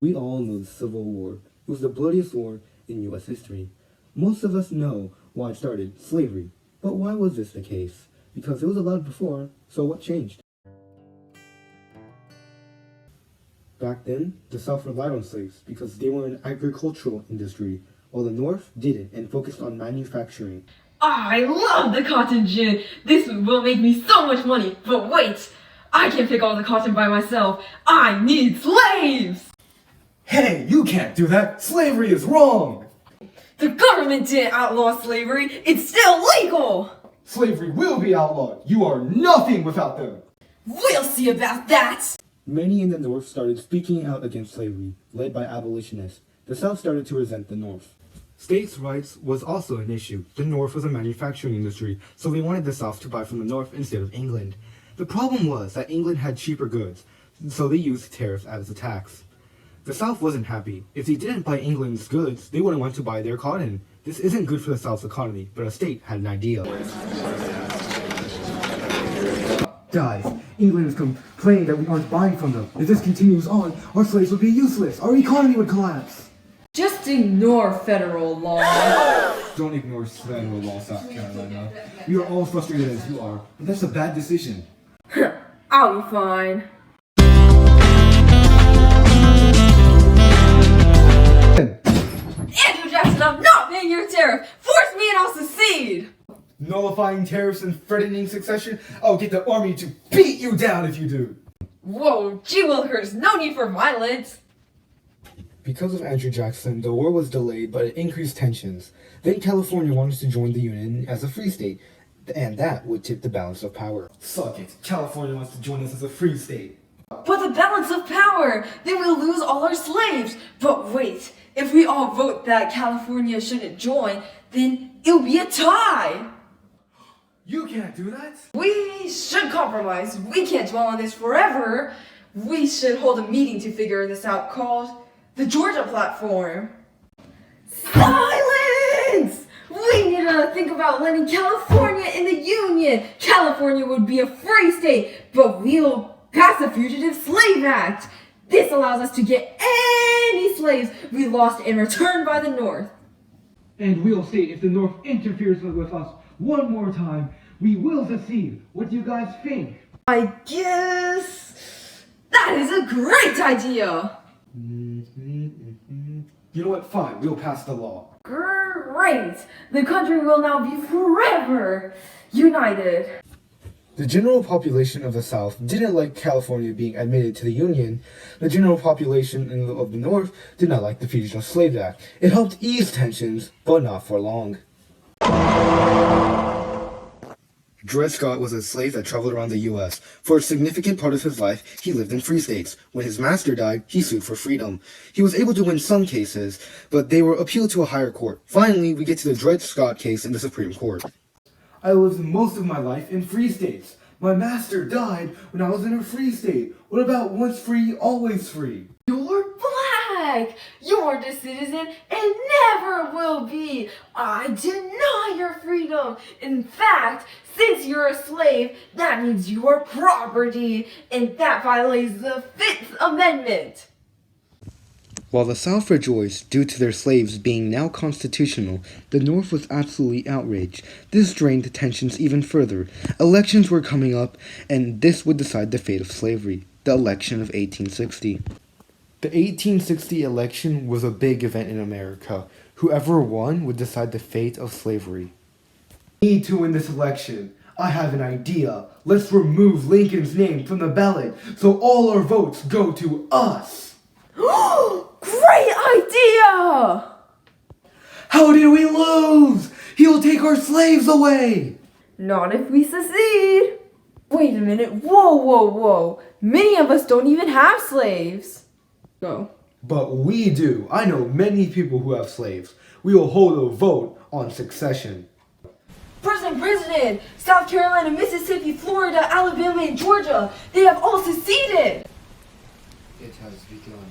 We all know the Civil War. It was the bloodiest war in U.S. history. Most of us know why it started, slavery. But why was this the case? Because it was allowed before, so what changed? Back then, the South relied on slaves because they were an agricultural industry, while the North didn't and focused on manufacturing. I love the cotton gin! This will make me so much money, but wait! I can't pick all the cotton by myself! I need slaves! Hey, you can't do that! Slavery is wrong! The government didn't outlaw slavery, it's still legal! Slavery will be outlawed! You are nothing without them! We'll see about that! Many in the North started speaking out against slavery, led by abolitionists. The South started to resent the North. States' rights was also an issue. The North was a manufacturing industry, so they wanted the South to buy from the North instead of England. The problem was that England had cheaper goods, so they used tariffs as a tax. The South wasn't happy. If they didn't buy England's goods, they wouldn't want to buy their cotton. This isn't good for the South's economy, but a state had an idea. Guys, England is complaining that we aren't buying from them. If this continues on, our slaves would be useless. Our economy would collapse. Just ignore federal law. Don't ignore federal law, South Carolina. We are all frustrated as you are, but that's a bad decision. I'll be fine. Andrew Jackson, I'm not paying your tariff! Force me and I'll secede! Nullifying tariffs and threatening succession? I'll get the army to beat you down if you do! Whoa, gee willikers, no need for violence! Because of Andrew Jackson, the war was delayed, but it increased tensions. Then California wanted to join the Union as a free state, and that would tip the balance of power. Suck it. California wants to join us as a free state. But the balance of power! Then we'll lose all our slaves! But wait, if we all vote that California shouldn't join, then it'll be a tie! You can't do that! We should compromise. We can't dwell on this forever. We should hold a meeting to figure this out called the Georgia Platform. Silence! We need to think about letting California in the Union. California would be a free state, but we'll pass the Fugitive Slave Act. This allows us to get any slaves we lost and returned by the North. And we'll state if the North interferes with us one more time, we will secede. What do you guys think? I guess that is a great idea. You know what? Fine, we'll pass the law. Great! The country will now be forever united. The general population of the South didn't like California being admitted to the Union. The general population of the North did not like the Fugitive Slave Act. It helped ease tensions, but not for long. Dred Scott was a slave that traveled around the U.S. For a significant part of his life, he lived in free states. When his master died, he sued for freedom. He was able to win some cases, but they were appealed to a higher court. Finally, we get to the Dred Scott case in the Supreme Court. I lived most of my life in free states. My master died when I was in a free state. What about once free, always free? You're black! You aren't a citizen and never will be! I deny your freedom! In fact, since you're a slave, that means you are property, and that violates the 5th Amendment! While the South rejoiced due to their slaves being now constitutional, the North was absolutely outraged. This drained tensions even further. Elections were coming up, and this would decide the fate of slavery, the election of 1860. The 1860 election was a big event in America. Whoever won would decide the fate of slavery. We need to win this election. I have an idea. Let's remove Lincoln's name from the ballot so all our votes go to us. Great idea! How did we lose? He'll take our slaves away! Not if we secede. Wait a minute, whoa. Many of us don't even have slaves. Go. But we do. I know many people who have slaves. We will hold a vote on succession. President! South Carolina, Mississippi, Florida, Alabama, and Georgia, they have all seceded! It has begun.